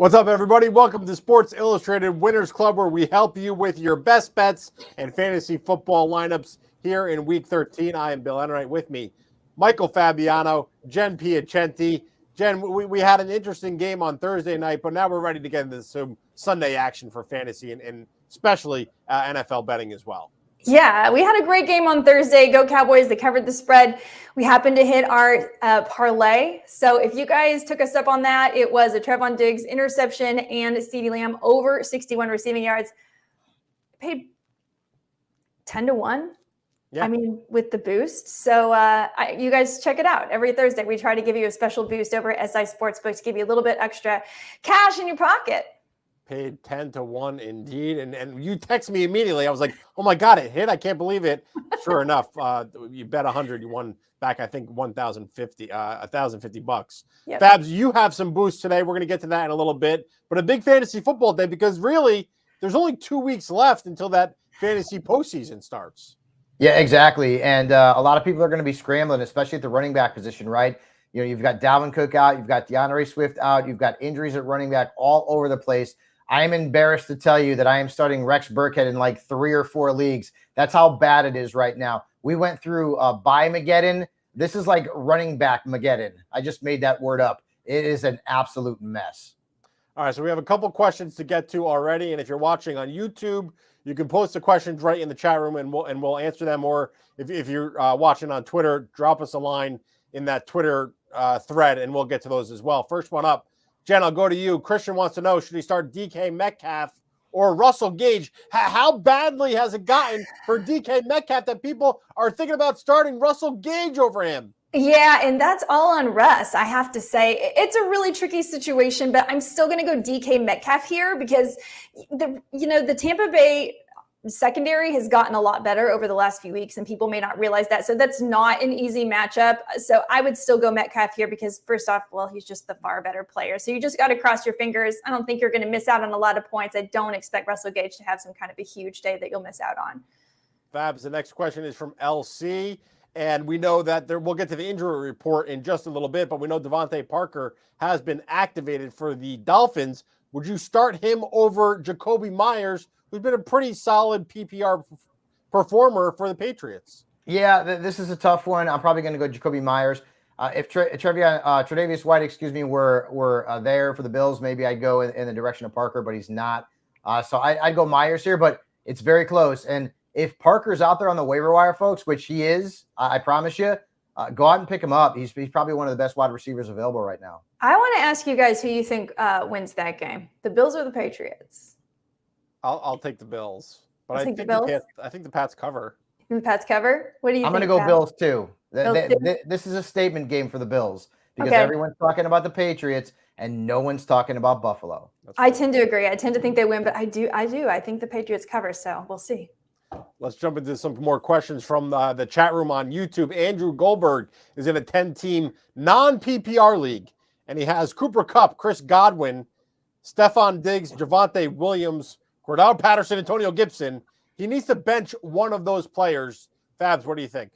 What's up, everybody? Welcome to Sports Illustrated Winners Club, where we help you with your best bets and fantasy football lineups here in Week 13. I am Bill Enright. With me, Michael Fabiano, Jen Piacenti. Jen, we had an interesting game on Thursday night, but now we're ready to get into some Sunday action for fantasy and especially NFL betting as well. Yeah, we had a great game on Thursday. Go Cowboys. They covered the spread. We happened to hit our parlay. So if you guys took us up on that, it was a Trevon Diggs interception and CeeDee Lamb over 61 receiving yards. Paid 10-1. Yeah. I mean, with the boost. So you guys check it out. Every Thursday, we try to give you a special boost over at SI Sportsbook to give you a little bit extra cash in your pocket. Paid 10-1 indeed. And you text me immediately. I was like, oh my God, it hit. I can't believe it. Sure enough, you bet 100, you won back, I think, $1,050. Yep. Fabs, you have some boosts today. We're going to get to that in a little bit. But a big fantasy football day, because really there's only 2 weeks left until that fantasy postseason starts. Yeah, exactly. And a lot of people are going to be scrambling, especially at the running back position, right? You know, you've got Dalvin Cook out, you've got DeAndre Swift out, you've got injuries at running back all over the place. I am embarrassed to tell you that I am starting Rex Burkhead in like 3 or 4 leagues. That's how bad it is right now. We went through Buy-Mageddon. This is like running back Mageddon. I just made that word up. It is an absolute mess. All right, so we have a couple questions to get to already. And if you're watching on YouTube, you can post the questions right in the chat room and we'll answer them. Or if you're watching on Twitter, drop us a line in that Twitter thread and we'll get to those as well. First one up. Jen, I'll go to you. Christian wants to know, should he start DK Metcalf or Russell Gage? How badly has it gotten for DK Metcalf that people are thinking about starting Russell Gage over him? Yeah, and that's all on Russ, I have to say. It's a really tricky situation, but I'm still going to go DK Metcalf here because, the Tampa Bay secondary has gotten a lot better over the last few weeks, and people may not realize that. So that's not an easy matchup. So I would still go Metcalf here because, first off, well, he's just the far better player. So you just got to cross your fingers. I don't think you're going to miss out on a lot of points. I don't expect Russell Gage to have some kind of a huge day that you'll miss out on. Fabs, the next question is from LC. And we know that we'll get to the injury report in just a little bit, but we know Devontae Parker has been activated for the Dolphins. Would you start him over Jacoby Myers, who's been a pretty solid PPR performer for the Patriots? Yeah, this is a tough one. I'm probably going to go Jacoby Myers. If Tre'Davious White, were there for the Bills, maybe I'd go in the direction of Parker, but he's not. So I'd go Myers here, but it's very close. And if Parker's out there on the waiver wire, folks, which he is, I promise you, go out and pick him up. He's probably one of the best wide receivers available right now. I want to ask you guys who you think wins that game, the Bills or the Patriots? I'll take the Bills, but I think the Bills? I think the Pats cover. The Pats cover? What do you think? I'm going to go Bills too. This is a statement game for the Bills because everyone's talking about the Patriots and no one's talking about Buffalo. I tend to agree. I tend to think they win, but I do. I think the Patriots cover, so we'll see. Let's jump into some more questions from the chat room on YouTube. Andrew Goldberg is in a 10-team non-PPR league, and he has Cooper Kupp, Chris Godwin, Stephon Diggs, Javonte Williams, Cordell Patterson, Antonio Gibson. He needs to bench one of those players. Fabs, what do you think?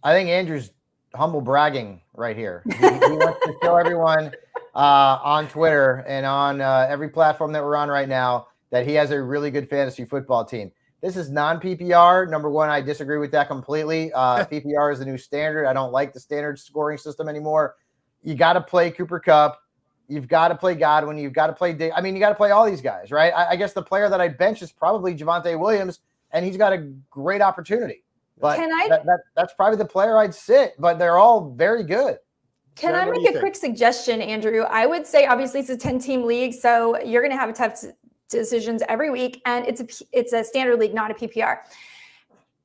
I think Andrew's humble bragging right here. He wants to show everyone on Twitter and on every platform that we're on right now that he has a really good fantasy football team. This is non-PPR. Number one, I disagree with that completely. PPR is the new standard. I don't like the standard scoring system anymore. You got to play Cooper Kupp. You've got to play Godwin. You've got to play you got to play all these guys, right? I guess the player that I bench is probably Javonte Williams, and he's got a great opportunity. But that's probably the player I'd sit, but they're all very good. Can I make a quick suggestion, Andrew? I would say, obviously, it's a 10-team league, so you're going to have a tough decisions every week, and it's a standard league, not a PPR.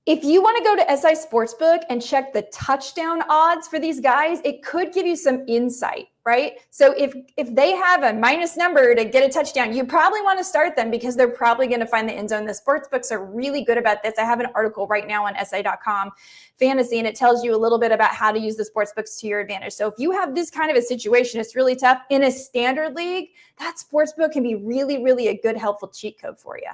If you want to go to SI Sportsbook and check the touchdown odds for these guys, it could give you some insight, right? So if they have a minus number to get a touchdown, you probably want to start them because they're probably going to find the end zone. The sportsbooks are really good about this. I have an article right now on SI.com fantasy, and it tells you a little bit about how to use the sportsbooks to your advantage. So if you have this kind of a situation, it's really tough. In a standard league, that sportsbook can be really, really a good, helpful cheat code for you.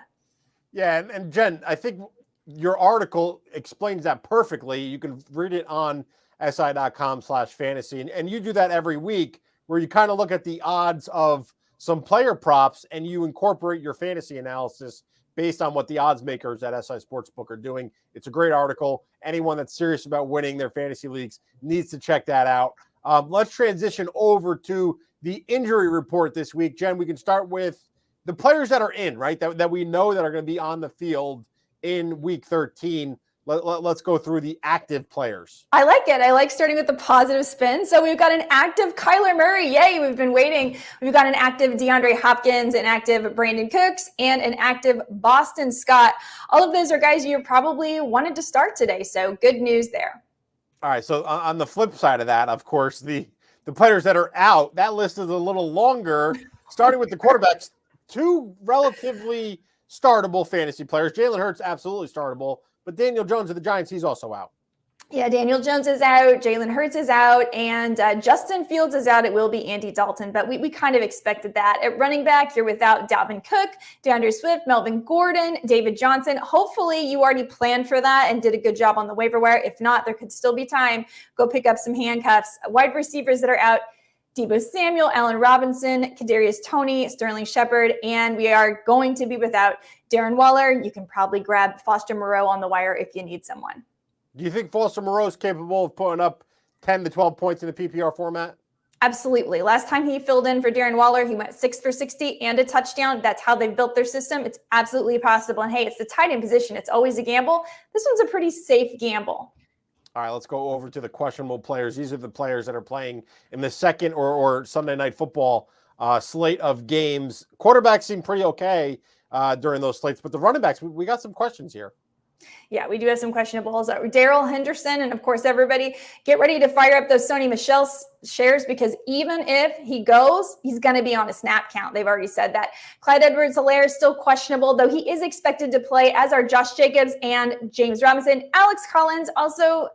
Yeah, and Jen, I think your article explains that perfectly. You can read it on si.com/fantasy. And you do that every week where you kind of look at the odds of some player props, and you incorporate your fantasy analysis based on what the odds makers at SI Sportsbook are doing. It's a great article. Anyone that's serious about winning their fantasy leagues needs to check that out. Let's transition over to the injury report this week. Jen, we can start with the players that are in, right, that we know that are going to be on the field in week 13. Let's go through the active players. I like it. I like starting with the positive spin. So we've got an active Kyler Murray. Yay, we've been waiting. We've got an active DeAndre Hopkins, an active Brandon Cooks, and an active Boston Scott. All of those are guys you probably wanted to start today. So good news there. All right. So on the flip side of that, of course, the players that are out, that list is a little longer, starting with the quarterbacks. Two relatively startable fantasy players. Jalen Hurts, absolutely startable. But Daniel Jones of the Giants, he's also out. Yeah, Daniel Jones is out. Jalen Hurts is out. And Justin Fields is out. It will be Andy Dalton. But we kind of expected that. At running back, you're without Dalvin Cook, DeAndre Swift, Melvin Gordon, David Johnson. Hopefully, you already planned for that and did a good job on the waiver wire. If not, there could still be time. Go pick up some handcuffs. Wide receivers that are out: Deebo Samuel, Allen Robinson, Kadarius Toney, Sterling Shepard, and we are going to be without Darren Waller. You can probably grab Foster Moreau on the wire if you need someone. Do you think Foster Moreau is capable of putting up 10 to 12 points in the PPR format? Absolutely. Last time he filled in for Darren Waller, he went 6 for 60 and a touchdown. That's how they've built their system. It's absolutely possible. And hey, it's the tight end position. It's always a gamble. This one's a pretty safe gamble. All right, let's go over to the questionable players. These are the players that are playing in the second or Sunday Night Football slate of games. Quarterbacks seem pretty okay during those slates, but the running backs, we got some questions here. Yeah, we do have some questionables. Darrell Henderson, and of course, everybody, get ready to fire up those Sony Michel shares, because even if he goes, he's going to be on a snap count. They've already said that. Clyde Edwards-Helaire is still questionable, though he is expected to play, as are Josh Jacobs and James Robinson. Alex Collins also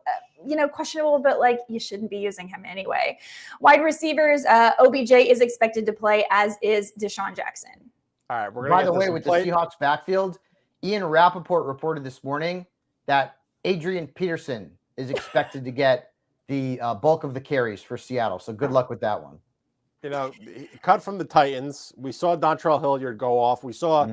questionable, but you shouldn't be using him anyway. Wide receivers, OBJ is expected to play, as is Deshaun Jackson. All right, we're by the way, with the Seahawks backfield, Ian Rappaport reported this morning that Adrian Peterson is expected to get the bulk of the carries for Seattle. So good luck with that one. Cut from the Titans. We saw Dontrell Hilliard go off. We saw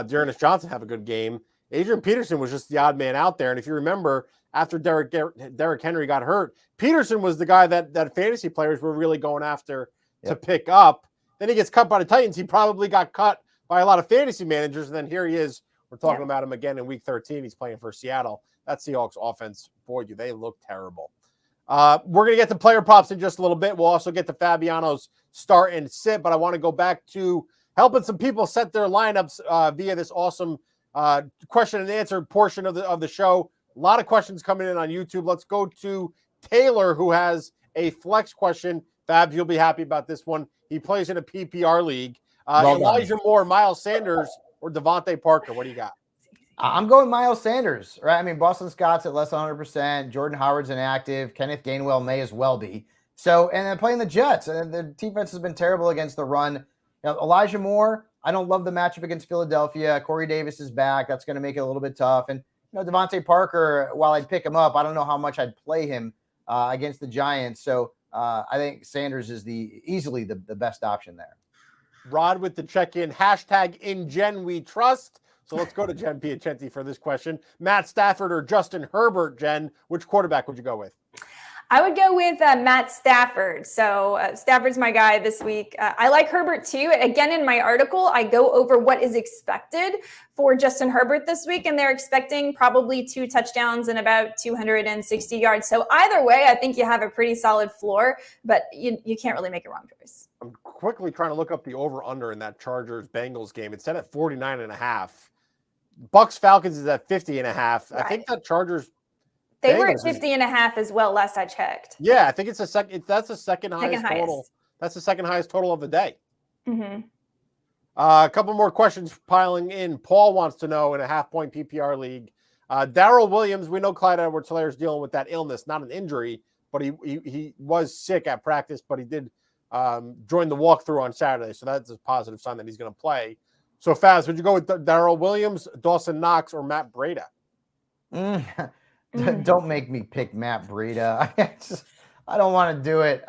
Dearness Johnson have a good game. Adrian Peterson was just the odd man out there. And if you remember, after Derrick Henry got hurt, Peterson was the guy that fantasy players were really going after to pick up. Then he gets cut by the Titans. He probably got cut by a lot of fantasy managers. And then here he is. We're talking about him again in week 13. He's playing for Seattle. That Seahawks offense, boy, do they look terrible. We're going to get to player props in just a little bit. We'll also get to Fabiano's start and sit, but I want to go back to helping some people set their lineups via this awesome question and answer portion of the show. A lot of questions coming in on YouTube. Let's go to Taylor, who has a flex question. Fabs, you'll be happy about this one. He plays in a PPR league. Elijah Moore, Miles Sanders, or Devontae Parker. What do you got? I'm going Miles Sanders, right? I mean, Boston Scott's at less than 100%. Jordan Howard's inactive. Kenneth Gainwell may as well be. So, and then playing the Jets. And the defense has been terrible against the run. Elijah Moore, I don't love the matchup against Philadelphia. Corey Davis is back. That's going to make it a little bit tough. And, Devontae Parker, while I'd pick him up, I don't know how much I'd play him against the Giants. So I think Sanders is easily the best option there. Rod with the check-in, hashtag #InGenWeTrust. So let's go to Jen Piacenti for this question. Matt Stafford or Justin Herbert, Jen? Which quarterback would you go with? I would go with Matt Stafford. So Stafford's my guy this week. I like Herbert too. Again, in my article, I go over what is expected for Justin Herbert this week, and they're expecting probably 2 touchdowns and about 260 yards. So either way, I think you have a pretty solid floor, but you can't really make a wrong choice. I'm quickly trying to look up the over-under in that Chargers-Bengals game. It's set at 49.5. Bucks-Falcons is at 50.5. Right. I think that Chargers... They were at 50.5 as well last I checked. Yeah, I think it's that's the second highest total. That's the second highest total of the day. Mm-hmm. A couple more questions piling in. Paul wants to know in a half-point PPR league. Darrell Williams, we know Clyde Edwards-Helaire is dealing with that illness, not an injury, but he was sick at practice, but he did join the walkthrough on Saturday, so that's a positive sign that he's going to play. So, Faz, would you go with Darrell Williams, Dawson Knox, or Matt Breida? Don't make me pick Matt Breida. I don't want to do it.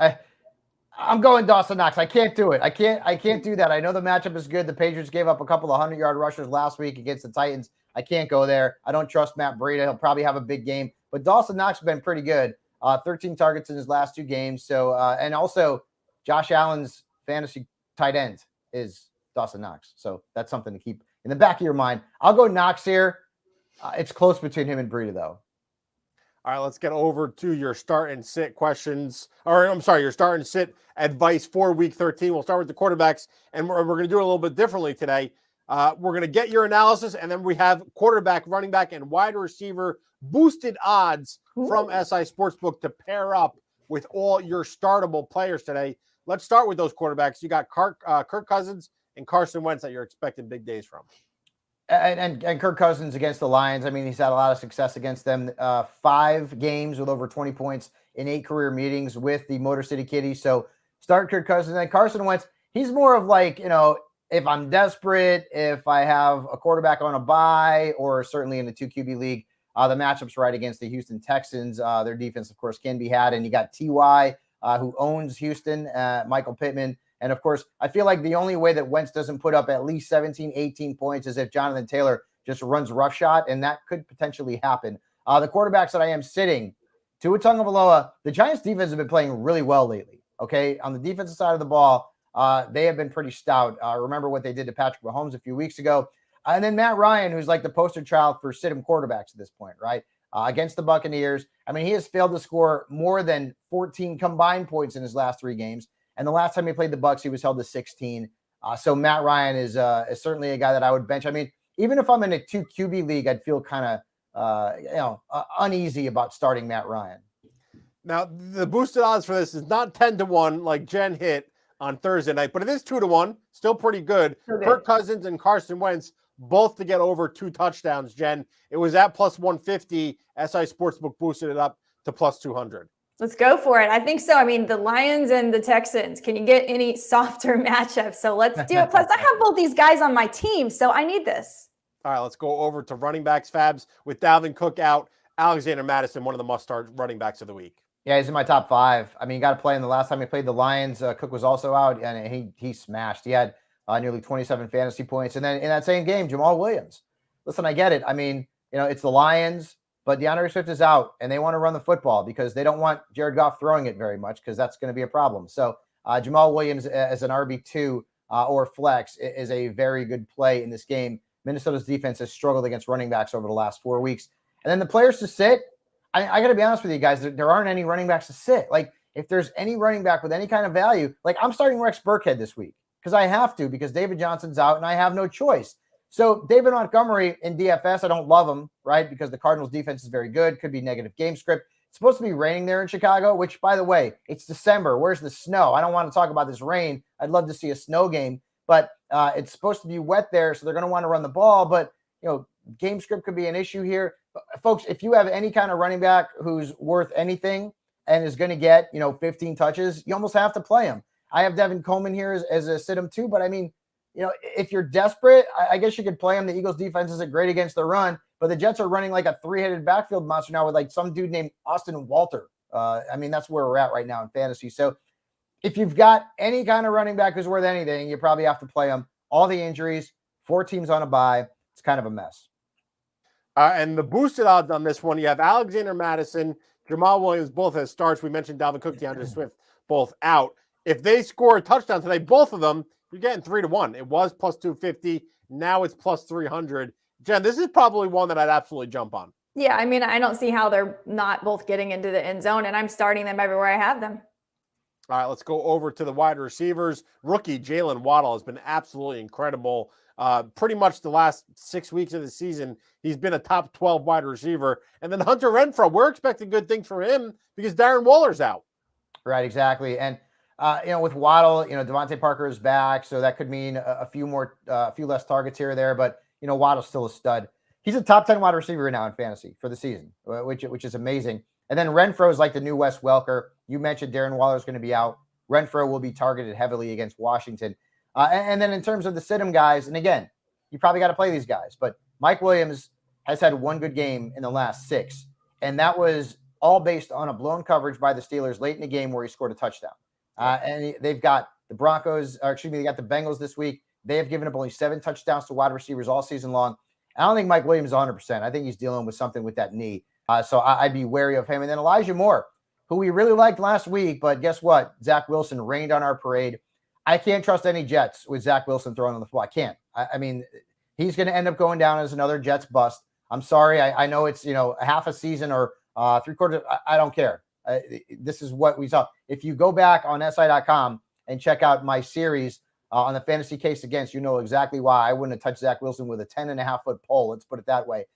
I'm going Dawson Knox. I can't do it. I can't do that. I know the matchup is good. The Patriots gave up a couple of 100-yard rushers last week against the Titans. I can't go there. I don't trust Matt Breida. He'll probably have a big game. But Dawson Knox has been pretty good. 13 targets in his last 2 games. So, and also Josh Allen's fantasy tight end is Dawson Knox. So that's something to keep in the back of your mind. I'll go Knox here. It's close between him and Breida, though. All right, let's get over to your start and sit questions. Or I'm sorry, your start and sit advice for week 13. We'll start with the quarterbacks, and we're going to do it a little bit differently today. We're going to get your analysis, and then we have quarterback, running back, and wide receiver boosted odds from SI Sportsbook to pair up with all your startable players today. Let's start with those quarterbacks. You got Kirk Cousins and Carson Wentz that you're expecting big days from. And Kirk Cousins against the Lions. I mean, he's had a lot of success against them. 5 games with over 20 points in 8 career meetings with the Motor City Kitties. So start Kirk Cousins. And Carson Wentz, he's more of like, if I'm desperate, if I have a quarterback on a bye, or certainly in a 2 QB league, the matchup's right against the Houston Texans. Their defense, of course, can be had. And you got T.Y., who owns Houston, Michael Pittman. And, of course, I feel like the only way that Wentz doesn't put up at least 17, 18 points is if Jonathan Taylor just runs roughshod, and that could potentially happen. The quarterbacks that I am sitting, Tua Tagovailoa, the Giants' defense has been playing really well lately, okay? On the defensive side of the ball, they have been pretty stout. Remember what they did to Patrick Mahomes a few weeks ago. And then Matt Ryan, who's like the poster child for sit-'em quarterbacks at this point, right? Against the Buccaneers. I mean, he has failed to score more than 14 combined points in his last 3 games. And the last time he played the Bucs, he was held to 16. So Matt Ryan is certainly a guy that I would bench. I mean, even if I'm in a 2 QB league, I'd feel kind of uneasy about starting Matt Ryan. Now, the boosted odds for this is not 10-1 like Jen hit on Thursday night, but it is 2-1. Still pretty good. Okay. Kirk Cousins and Carson Wentz both to get over 2 touchdowns, Jen. It was at plus 150. SI Sportsbook boosted it up to plus 200. Let's go for it. I think so. I mean, the Lions and the Texans, can you get any softer matchups? So let's do it. Plus, I have both these guys on my team, so I need this. All right, let's go over to running backs, Fabs, with Dalvin Cook out. Alexander Mattison, one of the must-start running backs of the week. Yeah, he's in my top 5. I mean, you got to play him. The last time he played the Lions, Cook was also out, and he smashed. He had nearly 27 fantasy points. And then in that same game, Jamal Williams. Listen, I get it. I mean, it's the Lions. But DeAndre Swift is out, and they want to run the football because they don't want Jared Goff throwing it very much because that's going to be a problem. So Jamal Williams as an RB2 or flex is a very good play in this game. Minnesota's defense has struggled against running backs over the last 4 weeks. And then the players to sit, I got to be honest with you guys, there aren't any running backs to sit. Like, if there's any running back with any kind of value, like I'm starting Rex Burkhead this week because I have to because David Johnson's out and I have no choice. So David Montgomery in DFS, I don't love him, right? Because the Cardinals defense is very good. Could be negative game script. It's supposed to be raining there in Chicago, which, by the way, it's December. Where's the snow? I don't want to talk about this rain. I'd love to see a snow game, but it's supposed to be wet there. So they're going to want to run the ball, but game script could be an issue here. But, folks, if you have any kind of running back who's worth anything and is going to get, 15 touches, you almost have to play him. I have Devin Coleman here as a sit-em too, but I mean, if you're desperate, I guess you could play him. The Eagles defense isn't great against the run, but the Jets are running like a 3-headed backfield monster now with like some dude named Austin Walter. I mean, that's where we're at right now in fantasy. So if you've got any kind of running back who's worth anything, you probably have to play him. All the injuries, 4 teams on a bye. It's kind of a mess. And the boosted odds on this one, you have Alexander Mattison, Jamal Williams, both as starts. We mentioned Dalvin Cook, DeAndre Swift, both out. If they score a touchdown today, both of them, you're getting 3-1. It was plus 250. Now it's plus 300. Jen, this is probably one that I'd absolutely jump on. Yeah, I mean, I don't see how they're not both getting into the end zone, and I'm starting them everywhere I have them. All right, let's go over to the wide receivers. Rookie Jalen Waddle has been absolutely incredible. Pretty much the last 6 weeks of the season, he's been a top 12 wide receiver. And then Hunter Renfrow, we're expecting good things from him because Darren Waller's out. Right, exactly. And with Waddle, Devontae Parker is back, so that could mean a few less targets here or there. But Waddle's still a stud. He's a top 10 wide receiver now in fantasy for the season, which is amazing. And then Renfrow is like the new Wes Welker. You mentioned Darren Waller is going to be out. Renfrow will be targeted heavily against Washington. And then in terms of the sit-em guys, and again, you probably got to play these guys, but Mike Williams has had one good game in the last 6, and that was all based on a blown coverage by the Steelers late in the game where he scored a touchdown. And they've got the Broncos, or excuse me, they got the Bengals this week. They have given up only 7 touchdowns to wide receivers all season long. I don't think Mike Williams is 100%. I think he's dealing with something with that knee. So I'd be wary of him. And then Elijah Moore, who we really liked last week, but guess what? Zach Wilson rained on our parade. I can't trust any Jets with Zach Wilson throwing on the football. I can't. I mean, he's going to end up going down as another Jets bust. I'm sorry. I know it's, a half a season or 3/4. I don't care. This is what we saw. If you go back on SI.com and check out my series on the fantasy case against, you know exactly why I wouldn't have touched Zach Wilson with a 10.5-foot pole. Let's put it that way.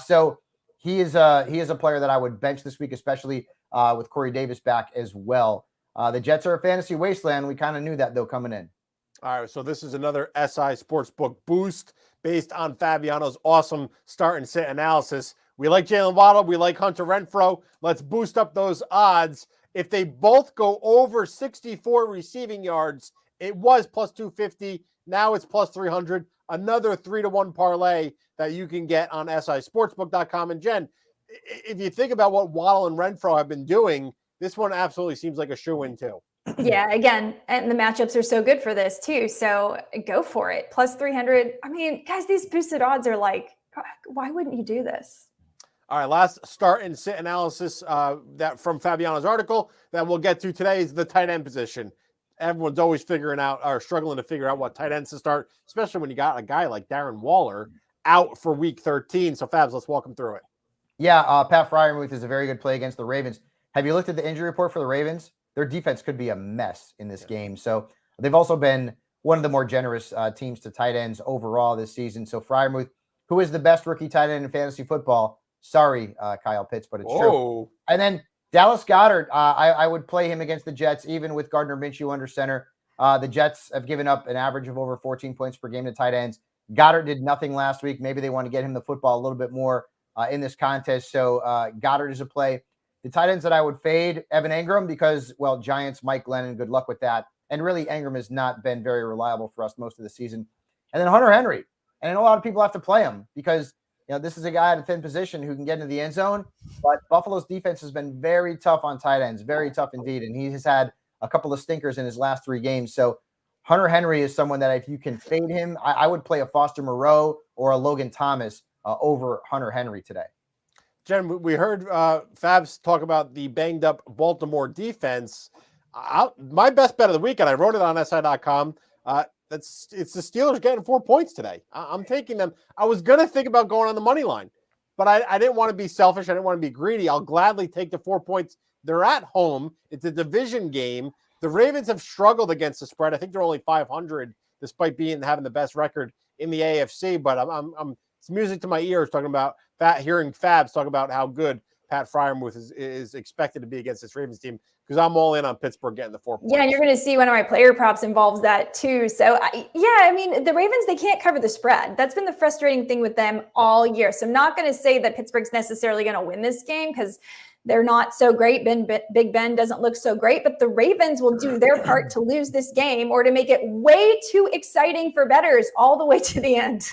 So he is a player that I would bench this week, especially with Corey Davis back as well. The Jets are a fantasy wasteland. We kind of knew that, though, coming in. All right, so this is another SI Sportsbook boost based on Fabiano's awesome start and sit analysis. We like Jalen Waddle. We like Hunter Renfrow. Let's boost up those odds. If they both go over 64 receiving yards, it was plus 250. Now it's plus 300. Another 3-to-1 parlay that you can get on sisportsbook.com. And Jen, if you think about what Waddle and Renfrow have been doing, this one absolutely seems like a shoo-in too. Yeah, again, and the matchups are so good for this too. So go for it. Plus 300. I mean, guys, these boosted odds are like, why wouldn't you do this? All right, last start and sit analysis that from Fabiano's article that we'll get to today is the tight end position. Everyone's always figuring out or struggling to figure out what tight ends to start, especially when you got a guy like Darren Waller out for week 13. So Fabs, let's walk him through it. Yeah, Pat Freiermuth is a very good play against the Ravens. Have you looked at the injury report for the Ravens? Their defense could be a mess in this game. So they've also been one of the more generous teams to tight ends overall this season. So Freiermuth, who is the best rookie tight end in fantasy football? Sorry, Kyle Pitts, but it's true. And then Dallas Goedert, I would play him against the Jets, even with Gardner Minshew under center. The Jets have given up an average of over 14 points per game to tight ends. Goddard did nothing last week. Maybe they want to get him the football a little bit more in this contest. So Goddard is a play. The tight ends that I would fade, Evan Engram, because, well, Giants, Mike Glennon, good luck with that. And really, Engram has not been very reliable for us most of the season. And then Hunter Henry. And I know a lot of people have to play him because, this is a guy at a thin position who can get into the end zone. But Buffalo's defense has been very tough on tight ends, very tough indeed. And he has had a couple of stinkers in his last 3 games. So Hunter Henry is someone that if you can fade him, I would play a Foster Moreau or a Logan Thomas over Hunter Henry today. Jen, we heard Fabs talk about the banged up Baltimore defense. My best bet of the weekend, I wrote it on SI.com. It's the Steelers getting 4 points today. I'm taking them. I was going to think about going on the money line, but I didn't want to be selfish. I didn't want to be greedy. I'll gladly take the 4 points. They're at home. It's a division game. The Ravens have struggled against the spread. I think they're only 500 despite having the best record in the AFC, but it's music to my ears talking about that, hearing Fabs talk about how good Pat Freiermuth is expected to be against this Ravens team, because I'm all in on Pittsburgh getting the 4 points. Yeah, and you're going to see one of my player props involves that too. So, I mean, the Ravens, they can't cover the spread. That's been the frustrating thing with them all year. So I'm not going to say that Pittsburgh's necessarily going to win this game because they're not so great. Big Ben doesn't look so great, but the Ravens will do their part to lose this game or to make it way too exciting for bettors all the way to the end.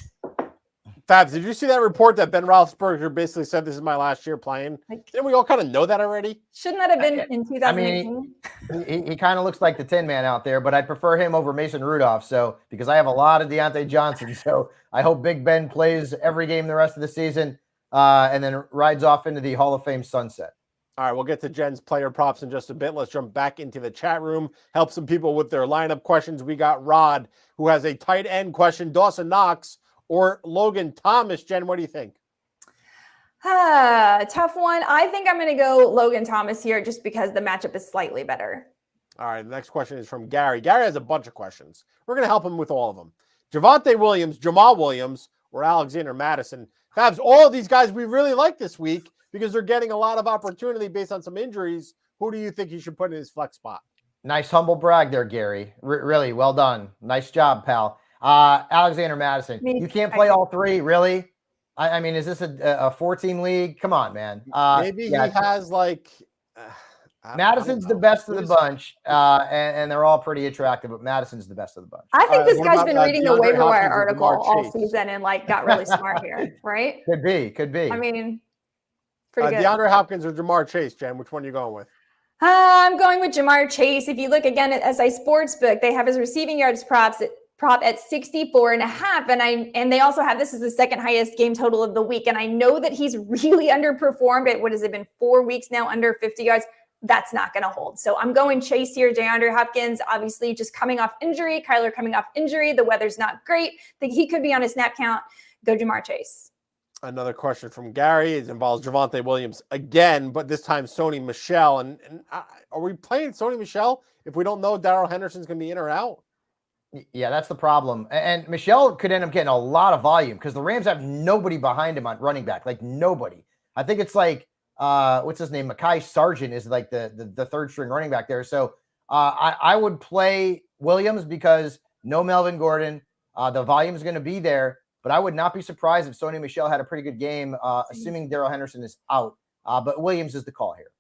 Fabs, did you see that report that Ben Roethlisberger basically said this is my last year playing? Didn't we all kind of know that already? Shouldn't that have been in 2018? I mean, he kind of looks like the Tin Man out there, but I'd prefer him over Mason Rudolph. So because I have a lot of Deontay Johnson, so I hope Big Ben plays every game the rest of the season and then rides off into the Hall of Fame sunset. All right, we'll get to Jen's player props in just a bit. Let's jump back into the chat room, help some people with their lineup questions. We got Rod, who has a tight end question. Dawson Knox or Logan Thomas. Jen, what do you think? Tough one. I think I'm going to go Logan Thomas here just because the matchup is slightly better. All right, the next question is from Gary. Gary has a bunch of questions. We're going to help him with all of them. Javonte Williams, Jamal Williams, or Alexander Madison. Fabs, all of these guys we really like this week because they're getting a lot of opportunity based on some injuries. Who do you think he should put in his flex spot? Nice humble brag there, Gary. Really, well done. Nice job, pal. Alexander Madison. You can't play all 3, really? I mean, is this a 4-team league? Come on, man. Maybe he has like... Madison's the best of the bunch, and they're all pretty attractive, but Madison's the best of the bunch. I think this guy's been reading the waiver wire article all season and got really smart here, right? Could be. I mean, pretty good. DeAndre Hopkins or Jamar Chase, Jen? Which one are you going with? I'm going with Jamar Chase. If you look again at SI Sportsbook, they have his receiving yards prop at 64.5. And they also have this as the second highest game total of the week. And I know that he's really underperformed at, what has it been, 4 weeks now, under 50 yards. That's not going to hold. So I'm going Chase here. DeAndre Hopkins, obviously just coming off injury. Kyler coming off injury. The weather's not great. Think he could be on a snap count. Go Jamar Chase. Another question from Gary. It involves Javonte Williams again, but this time Sony Michel. And are we playing Sony Michel if we don't know Darrell Henderson's going to be in or out? Yeah, that's the problem. And Michel could end up getting a lot of volume because the Rams have nobody behind him on running back, like nobody. I think it's like, what's his name? Mekhi Sargent is like the third string running back there. So I would play Williams because no Melvin Gordon. The volume is going to be there. But I would not be surprised if Sony Michel had a pretty good game, assuming Darrell Henderson is out. But Williams is the call here.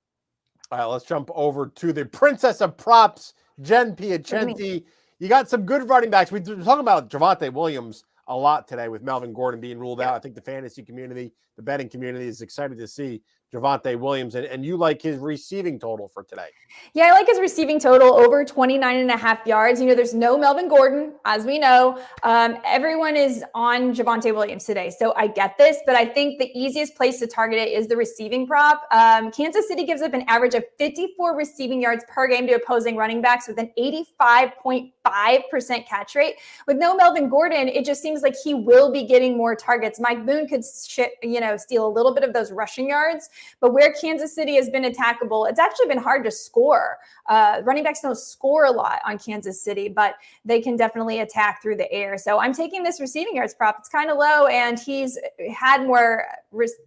All right, let's jump over to the princess of props, Jen Piacenti. You got some good running backs. We've been talking about Javonte Williams a lot today with Melvin Gordon being ruled out. I think the fantasy community, the betting community is excited to see Javonte Williams. And you like his receiving total for today. Yeah, I like his receiving total over 29.5 yards. You know, there's no Melvin Gordon, as we know. Everyone is on Javonte Williams today. So I get this, but I think the easiest place to target it is the receiving prop. Kansas City gives up an average of 54 receiving yards per game to opposing running backs with an 85.5% catch rate. With no Melvin Gordon, it just seems like he will be getting more targets. Mike Boone could steal a little bit of those rushing yards. But where Kansas City has been attackable, it's actually been hard to score. Running backs don't score a lot on Kansas City, but they can definitely attack through the air. So I'm taking this receiving yards prop. It's kind of low, and he's had more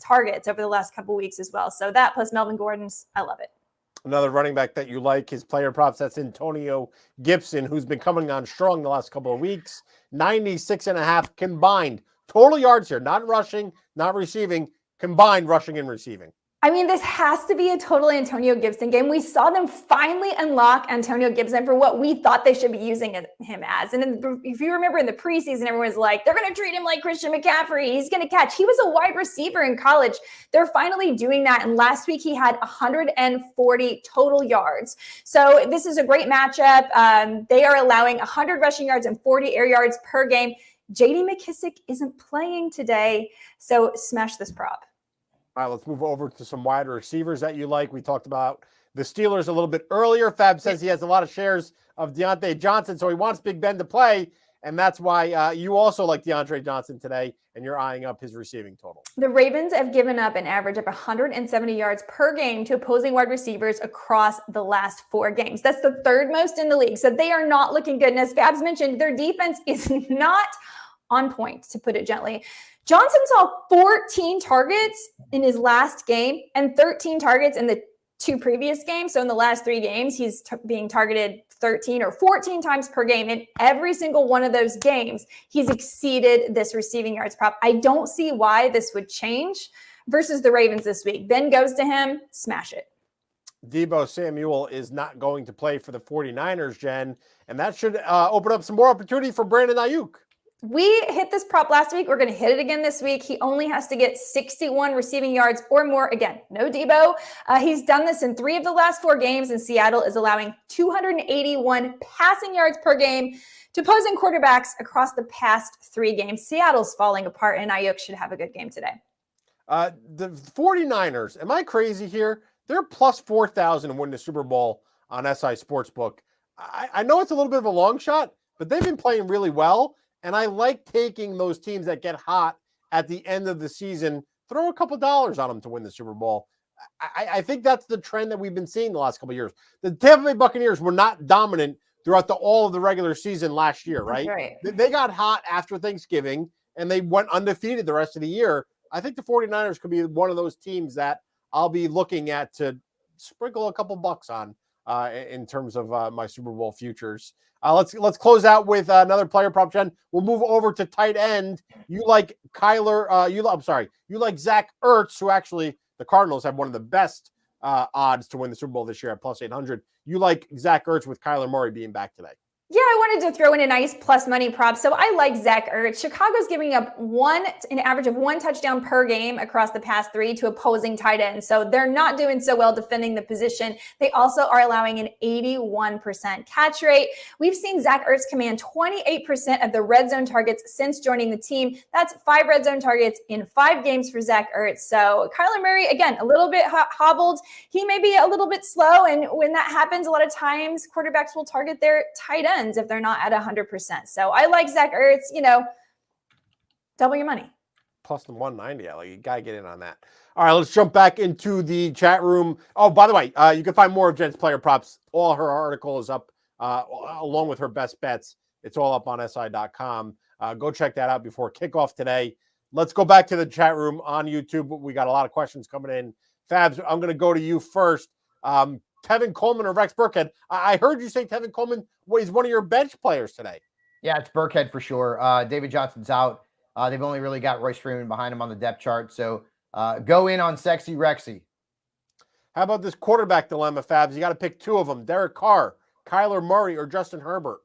targets over the last couple weeks as well. So that plus Melvin Gordon's, I love it. Another running back that you like, his player props, that's Antonio Gibson, who's been coming on strong the last couple of weeks. 96.5 combined. Total yards here, not rushing, not receiving, combined rushing and receiving. I mean, this has to be a total Antonio Gibson game. We saw them finally unlock Antonio Gibson for what we thought they should be using him as. And if you remember in the preseason, everyone's like, they're going to treat him like Christian McCaffrey. He's going to catch. He was a wide receiver in college. They're finally doing that. And last week he had 140 total yards. So this is a great matchup. They are allowing 100 rushing yards and 40 air yards per game. J.D. McKissic isn't playing today. So smash this prop. All right, let's move over to some wide receivers that you like. We talked about the Steelers a little bit earlier. Fab says he has a lot of shares of Deontay Johnson, so he wants Big Ben to play, and that's why you also like DeAndre Johnson today, and you're eyeing up his receiving total. The Ravens have given up an average of 170 yards per game to opposing wide receivers across the last 4 games. That's the third most in the league, so they are not looking good. And as Fab's mentioned, their defense is not on point, to put it gently. Johnson saw 14 targets in his last game and 13 targets in the 2 previous games. So in the last 3 games, he's being targeted 13 or 14 times per game. In every single one of those games, he's exceeded this receiving yards prop. I don't see why this would change versus the Ravens this week. Ben goes to him, smash it. Deebo Samuel is not going to play for the 49ers, Jen, and that should open up some more opportunity for Brandon Ayuk. We hit this prop last week. We're going to hit it again this week. He only has to get 61 receiving yards or more. Again, no Deebo. He's done this in 3 of the last 4 games, and Seattle is allowing 281 passing yards per game to opposing quarterbacks across the past 3 games. Seattle's falling apart, and Ayuk should have a good game today. The 49ers, am I crazy here? They're plus 4,000 to win the Super Bowl on SI Sportsbook. I know it's a little bit of a long shot, but they've been playing really well. And I like taking those teams that get hot at the end of the season, throw a couple dollars on them to win the Super Bowl. I think that's the trend that we've been seeing the last couple of years. The Tampa Bay Buccaneers were not dominant throughout all of the regular season last year, right? They got hot after Thanksgiving, and they went undefeated the rest of the year. I think the 49ers could be one of those teams that I'll be looking at to sprinkle a couple bucks on in terms of my Super Bowl futures. Let's close out with another player prop, Jen. We'll move over to tight end. You like Kyler? You like Zach Ertz, who actually the Cardinals have one of the best odds to win the Super Bowl this year at plus 800. You like Zach Ertz with Kyler Murray being back today? Yeah, I wanted to throw in a nice plus money prop. So I like Zach Ertz. Chicago's giving up an average of 1 touchdown per game across the past 3 to opposing tight ends. So they're not doing so well defending the position. They also are allowing an 81% catch rate. We've seen Zach Ertz command 28% of the red zone targets since joining the team. That's 5 red zone targets in 5 games for Zach Ertz. So Kyler Murray, again, a little bit hobbled. He may be a little bit slow. And when that happens, a lot of times quarterbacks will target their tight ends if they're not at 100%. So I like Zach Ertz, double your money. Plus the 190. Like, you got to get in on that. All right, let's jump back into the chat room. Oh, by the way, you can find more of Jen's player props. All her article is up along with her best bets. It's all up on SI.com. Go check that out before kickoff today. Let's go back to the chat room on YouTube. We got a lot of questions coming in. Fabs, I'm going to go to you first. Tevin Coleman or Rex Burkhead. I heard you say Tevin Coleman is one of your bench players today. Yeah, it's Burkhead for sure. David Johnson's out. They've only really got Royce Freeman behind him on the depth chart. So go in on sexy Rexy. How about this quarterback dilemma, Fabs? You got to pick 2 of them. Derek Carr, Kyler Murray, or Justin Herbert?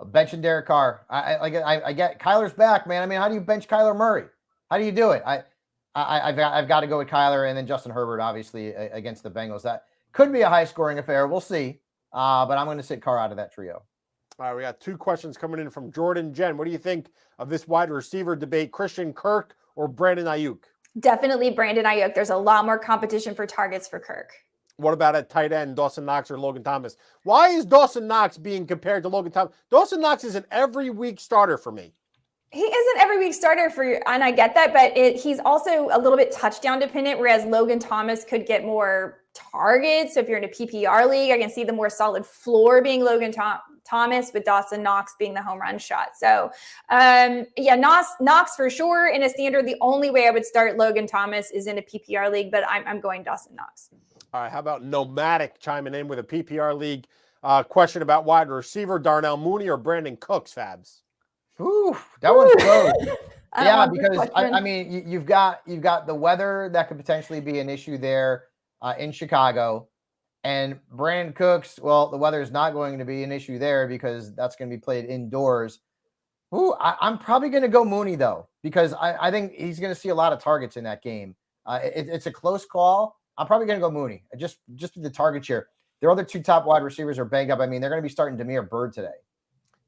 Benching Derek Carr. I get Kyler's back, man. I mean, how do you bench Kyler Murray? How do you do it? I've got to go with Kyler and then Justin Herbert, obviously, against the Bengals. That could be a high-scoring affair. We'll see. But I'm going to sit Carr out of that trio. All right, we got 2 questions coming in from Jordan Jen. What do you think of this wide receiver debate, Christian Kirk or Brandon Ayuk? Definitely Brandon Ayuk. There's a lot more competition for targets for Kirk. What about at tight end, Dawson Knox or Logan Thomas? Why is Dawson Knox being compared to Logan Thomas? Dawson Knox is an every week starter for me. He is an every week starter for you, and I get that, but he's also a little bit touchdown dependent, whereas Logan Thomas could get more targets. So if you're in a PPR league, I can see the more solid floor being Logan Thomas, with Dawson Knox being the home run shot. So Knox for sure. In a standard, the only way I would start Logan Thomas is in a PPR league, but I'm going Dawson Knox. All right, how about Nomadic chiming in with a PPR league question about wide receiver, Darnell Mooney or Brandon Cooks, Fabs? Ooh, that one's close. Yeah, because I mean, you've got the weather that could potentially be an issue there in Chicago, and Brandon Cooks. Well, the weather is not going to be an issue there because that's going to be played indoors. Ooh, I'm probably going to go Mooney though, because I think he's going to see a lot of targets in that game. It's a close call. I'm probably going to go Mooney just with the target share. Their other 2 top wide receivers are banged up. I mean, they're going to be starting Damiere Byrd today.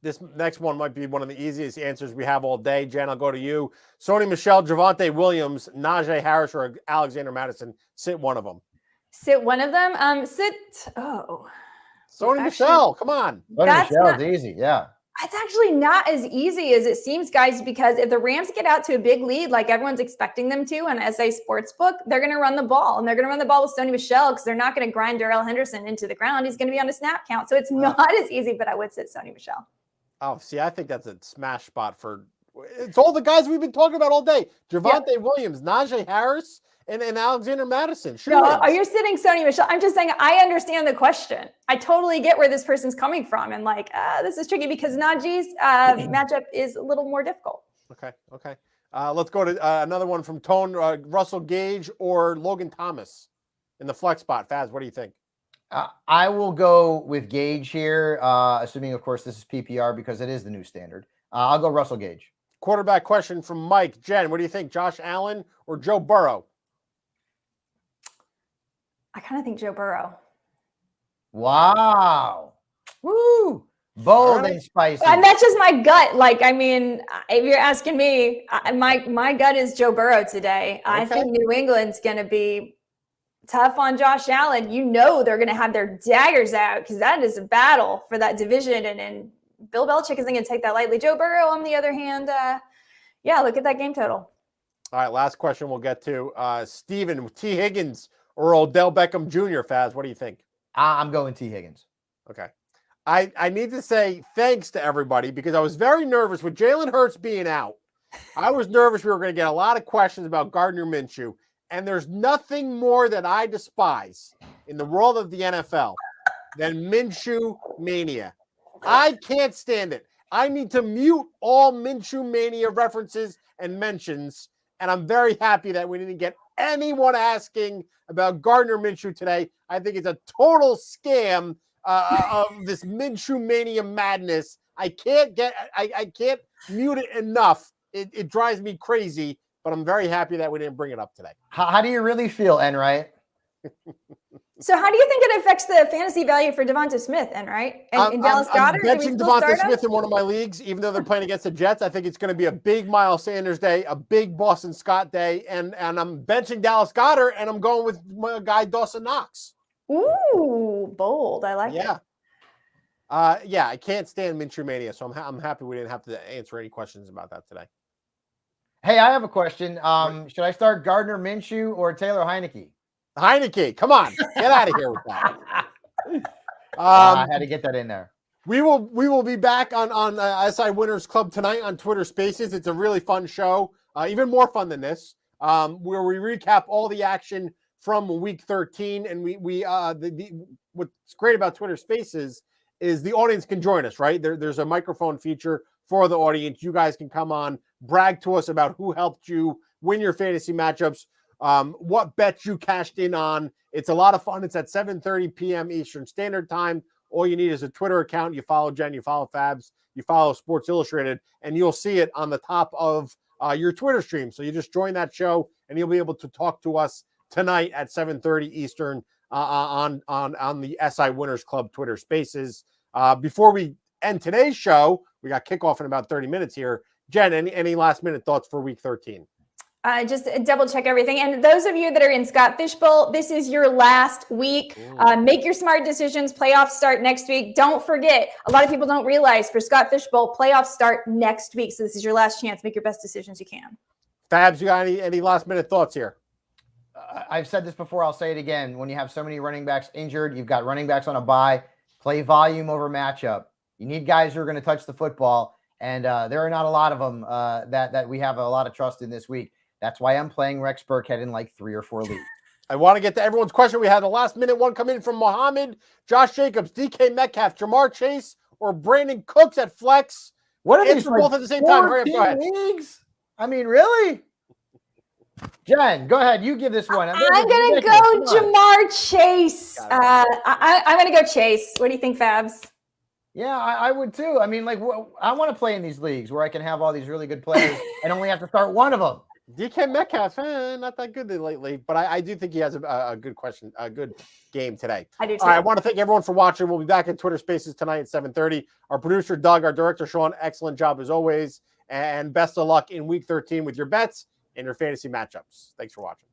This next one might be one of the easiest answers we have all day. Jen, I'll go to you. Sony Michel, Javonte Williams, Najee Harris, or Alexander Madison. Sit one of them. Sit one of them. Sony Michel, come on. Sony Michel's easy, yeah. It's actually not as easy as it seems, guys, because if the Rams get out to a big lead, like everyone's expecting them to on SA Sportsbook, they're going to run the ball. And they're going to run the ball with Sony Michel because they're not going to grind Darrell Henderson into the ground. He's going to be on a snap count. So it's not as easy, but I would sit Sony Michel. Oh, see, I think that's a smash spot for – it's all the guys we've been talking about all day. Javonte Williams, Najee Harris, and Alexander Madison. Sure. No, you're sitting Sony Michel. I'm just saying I understand the question. I totally get where this person's coming from. And this is tricky because Najee's matchup is a little more difficult. Okay. Let's go to another one from Tone. Russell Gage or Logan Thomas in the flex spot. Faz, what do you think? I will go with Gage here, assuming, of course, this is PPR because it is the new standard. I'll go Russell Gage. Quarterback question from Mike. Jen, what do you think? Josh Allen or Joe Burrow? I kind of think Joe Burrow. Wow. Woo. Bold and spicy. And that's just my gut. If you're asking me, my gut is Joe Burrow today. Okay. I think New England's going to be tough on Josh Allen. They're going to have their daggers out because that is a battle for that division. And Bill Belichick isn't going to take that lightly. Joe Burrow, on the other hand, look at that game total. All right, last question we'll get to. Steven, T. Higgins or Odell Beckham Jr., Faz, what do you think? I'm going T. Higgins. Okay. I need to say thanks to everybody because I was very nervous with Jalen Hurts being out. I was nervous we were going to get a lot of questions about Gardner Minshew. And there's nothing more that I despise in the world of the NFL than Minshew mania. I can't stand it. I need to mute all Minshew mania references and mentions. And I'm very happy that we didn't get anyone asking about Gardner Minshew today. I think it's a total scam of this Minshew mania madness. I can't mute it enough. It drives me crazy, but I'm very happy that we didn't bring it up today. How do you really feel, Enright? So how do you think it affects the fantasy value for Devonta Smith, Enright? And Dallas Goedert? I'm benching Devonta Smith in one of my leagues, even though they're playing against the Jets. I think it's going to be a big Miles Sanders day, a big Boston Scott day, and I'm benching Dallas Goedert, and I'm going with my guy Dawson Knox. Ooh, bold. I like it. Yeah, I can't stand Minshew mania, so I'm happy we didn't have to answer any questions about that today. Hey, I have a question. Should I start Gardner Minshew or Taylor Heineke? Heineke, come on, get out of here with that. I had to get that in there. We will be back on SI Winners Club tonight on Twitter Spaces. It's a really fun show, even more fun than this, where we recap all the action from Week 13. And what's great about Twitter Spaces is the audience can join us. Right there's a microphone feature for the audience. You guys can come on, brag to us about who helped you win your fantasy matchups. What bets you cashed in on. It's a lot of fun. It's at 7:30 p.m. Eastern Standard Time. All you need is a Twitter account. You follow Jen, you follow Fabs, you follow Sports Illustrated, and you'll see it on the top of your Twitter stream. So you just join that show, and you'll be able to talk to us tonight at 7:30 Eastern on the SI Winners Club Twitter Spaces. Before we end today's show, we got kickoff in about 30 minutes here. Jen, any last minute thoughts for Week 13? Just double check everything. And those of you that are in Scott Fishbowl, this is your last week. Make your smart decisions. Playoffs start next week. Don't forget, a lot of people don't realize for Scott Fishbowl, playoffs start next week. So this is your last chance. Make your best decisions you can. Fabs, you got any last minute thoughts here? I've said this before. I'll say it again. When you have so many running backs injured, you've got running backs on a bye, play volume over matchup. You need guys who are going to touch the football. And there are not a lot of them that we have a lot of trust in this week. That's why I'm playing Rex Burkhead in like 3 or 4 leagues. I want to get to everyone's question. We had the last minute one come in from Mohammed, Josh Jacobs, DK Metcalf, Jamar Chase, or Brandon Cooks at flex. What are these? Both at the same time. Hurry up, go ahead. Leagues? I mean, really? Jen, go ahead. You give this one. I'm going to go Jamar Chase. I'm going to go Chase. What do you think, Fabs? Yeah, I would too. I mean, like, I want to play in these leagues where I can have all these really good players and only have to start one of them. DK Metcalf, not that good lately, but I do think he has a good game today. I do too. All right, I want to thank everyone for watching. We'll be back in Twitter Spaces tonight at 7:30. Our producer, Doug, our director, Sean, excellent job as always. And best of luck in Week 13 with your bets and your fantasy matchups. Thanks for watching.